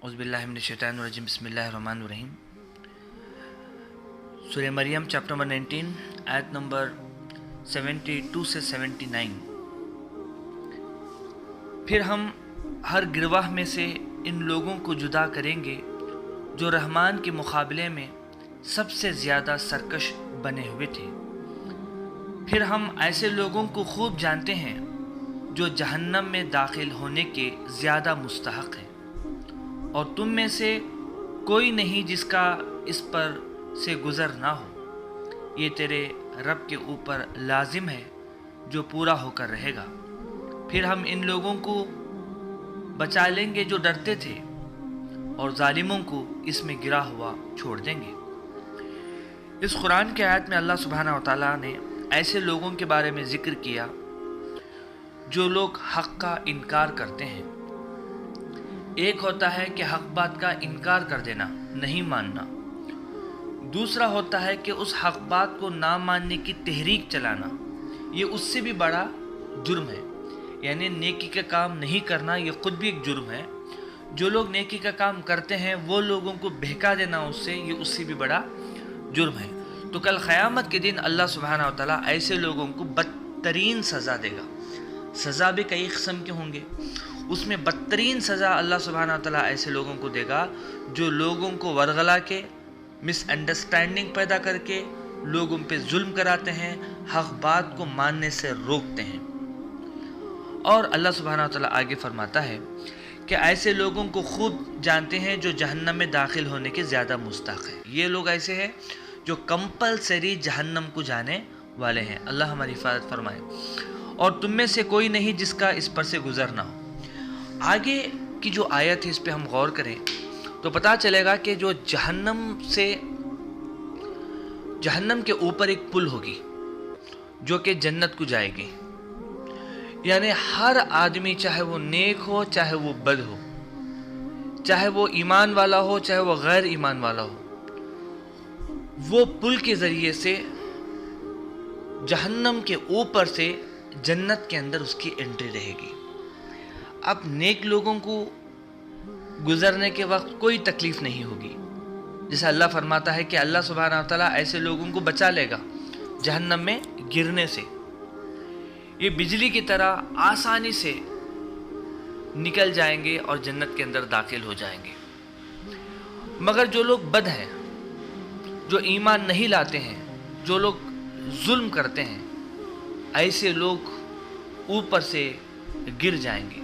औज़ुबिल्लाहि मिनश्शैतानिर्रजीम बिस्मिल्लाहिर्रहमानिर्रहीम। सूरह Maryam chapter number 19 आयत नंबर 72 से 79। फिर हम हर गिरवाह में से इन लोगों को जुदा करेंगे जो रहमान के मुकाबले में सबसे ज़्यादा सरकश बने हुए थे। फिर हम ऐसे लोगों को खूब जानते हैं जो जहन्नम में दाखिल होने के ज़्यादा मुस्तहक हैं, और तुम में से कोई नहीं जिसका इस पर से गुज़र ना हो। ये तेरे रब के ऊपर लाजिम है जो पूरा होकर रहेगा। फिर हम इन लोगों को बचा लेंगे जो डरते थे, और जालिमों को इसमें गिरा हुआ छोड़ देंगे। इस कुरान के आयत में अल्लाह सुब्हानहू व तआला ने ऐसे लोगों के बारे में ज़िक्र किया जो लोग हक़ का इनकार करते हैं। एक होता है कि हक़ बात का इनकार कर देना, नहीं मानना। दूसरा होता है कि उस हक़ बात को ना मानने की तहरीक चलाना, ये उससे भी बड़ा जुर्म है। यानी नेकी का काम नहीं करना ये ख़ुद भी एक जुर्म है। जो लोग नेकी का काम करते हैं वो लोगों को बहका देना उससे, ये उससे भी बड़ा जुर्म है। तो कल क़यामत के दिन अल्लाह सुब्हानहू व तआला ऐसे लोगों को बदतरीन सज़ा देगा। सज़ा भी कई किस्म के होंगे, उसमें बदतरीन सज़ा अल्लाह सुब्हानहू व तआला ऐसे लोगों को देगा जो लोगों को वरगला के, मिसअंडरस्टैंडिंग पैदा करके लोगों पे जुल्म कराते हैं, हक़ बात को मानने से रोकते हैं। और अल्लाह सुब्हानहू व तआला आगे फरमाता है कि ऐसे लोगों को खूब जानते हैं जो जहन्नम में दाखिल होने के ज़्यादा मुस्तहक़ हैं। ये लोग ऐसे हैं जो कंपलसरी जहन्नम को जाने वाले हैं। अल्लाह हमारी हिफाजत फरमाए। और तुम में से कोई नहीं जिसका इस पर से गुज़र ना हो। आगे की जो आयत है इस पे हम गौर करें तो पता चलेगा कि जो जहन्नम के ऊपर एक पुल होगी जो कि जन्नत को जाएगी। यानी हर आदमी, चाहे वो नेक हो चाहे वो बद हो, चाहे वो ईमान वाला हो चाहे वो गैर ईमान वाला हो, वो पुल के ज़रिए से जहन्नम के ऊपर से जन्नत के अंदर उसकी एंट्री रहेगी। अब नेक लोगों को गुज़रने के वक्त कोई तकलीफ़ नहीं होगी। जैसे अल्लाह फरमाता है कि अल्लाह सुब्हानहू व तआला ऐसे लोगों को बचा लेगा जहन्नम में गिरने से। ये बिजली की तरह आसानी से निकल जाएंगे और जन्नत के अंदर दाखिल हो जाएंगे। मगर जो लोग बद हैं, जो ईमान नहीं लाते हैं, जो लोग जुल्म करते हैं, ऐसे लोग ऊपर से गिर जाएंगे।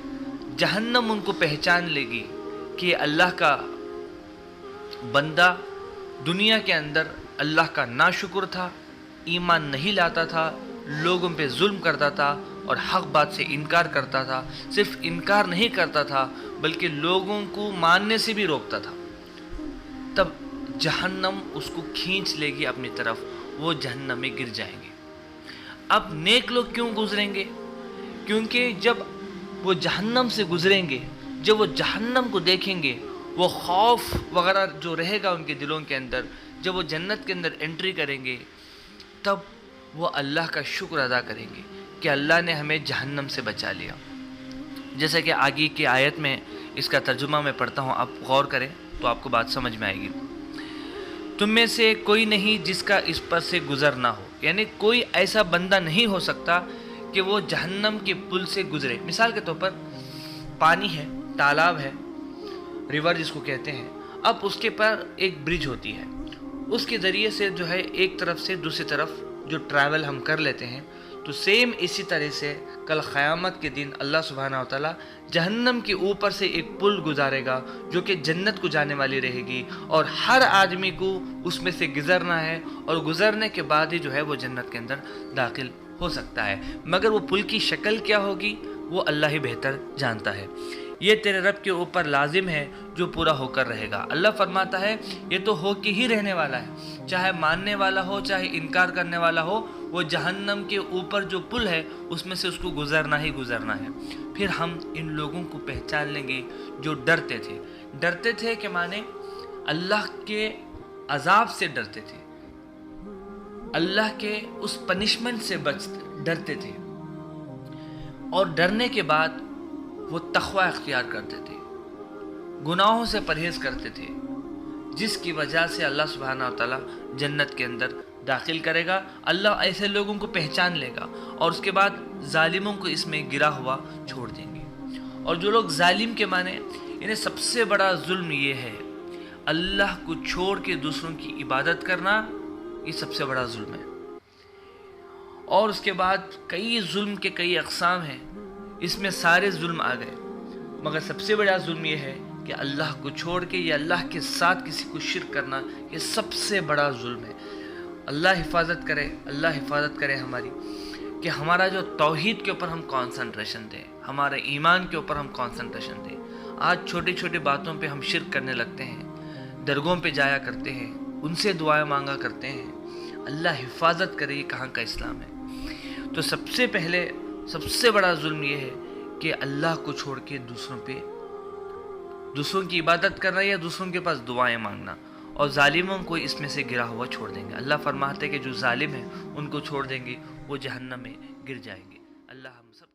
जहन्नम उनको पहचान लेगी कि ये अल्लाह का बंदा दुनिया के अंदर अल्लाह का नाशुक्र था, ईमान नहीं लाता था, लोगों पे जुल्म करता था और हक़ बात से इनकार करता था। सिर्फ इनकार नहीं करता था बल्कि लोगों को मानने से भी रोकता था। तब जहन्नम उसको खींच लेगी अपनी तरफ, वो जहन्नम में गिर जाएंगे। अब नेक लोग क्यों गुजरेंगे? क्योंकि जब वो जहन्नम से गुजरेंगे, जब वो जहन्नम को देखेंगे, वो खौफ वगैरह जो रहेगा उनके दिलों के अंदर, जब वो जन्नत के अंदर एंट्री करेंगे तब वो अल्लाह का शुक्र अदा करेंगे कि अल्लाह ने हमें जहन्नम से बचा लिया। जैसे कि आगे की आयत में इसका तर्जुमा मैं पढ़ता हूँ, आप गौर करें तो आपको बात समझ में आएगी। तुम में से कोई नहीं जिसका इस पर से गुज़र ना हो। यानी कोई ऐसा बंदा नहीं हो सकता कि वो जहन्नम के पुल से गुज़रे। मिसाल के तौर पर पानी है, तालाब है, रिवर जिसको कहते हैं। अब उसके पर एक ब्रिज होती है, उसके ज़रिए से जो है एक तरफ से दूसरी तरफ जो ट्रैवल हम कर लेते हैं। तो सेम इसी तरह से कल क़यामत के दिन अल्लाह सुब्हानहू व तआला जहन्नम के ऊपर से एक पुल गुजारेगा जो कि जन्नत को जाने वाली रहेगी, और हर आदमी को उसमें से गुज़रना है, और गुज़रने के बाद ही जो है वो जन्नत के अंदर दाखिल हो सकता है। मगर वो पुल की शक्ल क्या होगी वो अल्लाह ही बेहतर जानता है। ये तेरे रब के ऊपर लाजिम है जो पूरा होकर रहेगा। अल्लाह फरमाता है ये तो हो के ही रहने वाला है, चाहे मानने वाला हो चाहे इनकार करने वाला हो, वो जहन्नम के ऊपर जो पुल है उसमें से उसको गुज़रना ही गुज़रना है। फिर हम इन लोगों को पहचान लेंगे जो डरते थे कि माने अल्लाह के अजाब से डरते थे, अल्लाह के उस पनिशमेंट से डरते थे, और डरने के बाद वो तक़वा इख्तियार करते थे। गुनाहों से परहेज करते थे, जिसकी वजह से अल्लाह सुब्हाना व तआला जन्नत के अंदर दाखिल करेगा। अल्लाह ऐसे लोगों को पहचान लेगा और उसके बाद जालिमों को इसमें गिरा हुआ छोड़ देंगे। और जो लोग जालिम के माने, इन्हें सबसे बड़ा जुल्म ये है, अल्लाह को छोड़ के दूसरों की इबादत करना, ये सबसे बड़ा जुल्म है। और उसके बाद कई जुल्म के कई अक़साम हैं, इसमें सारे जुल्म आ गए, मगर सबसे बड़ा जुल्म ये है कि अल्लाह को छोड़ के या अल्लाह के साथ किसी को शिर्क करना, ये सबसे बड़ा जुल्म है। अल्लाह हिफाजत करे, अल्लाह हिफाजत करे हमारी, कि हमारा जो तौहीद के ऊपर हम कॉन्सन्ट्रेशन दें, हमारे ईमान के ऊपर हम कॉन्सन्ट्रेशन दें। आज छोटी छोटी बातों पे हम शिर्क करने लगते हैं, दरगाहों पे जाया करते हैं, उनसे दुआएं मांगा करते हैं। अल्लाह हिफाजत करे, ये कहाँ का इस्लाम है। तो सबसे पहले सबसे बड़ा जुल्म ये है कि अल्लाह को छोड़ के दूसरों की इबादत करना या दूसरों के पास दुआएं मांगना, और जालिमों को इसमें से गिरा हुआ छोड़ देंगे। अल्लाह फरमाते हैं कि जो जालिम है उनको छोड़ देंगे, वो जहन्नम में गिर जाएंगे। अल्लाह हम सब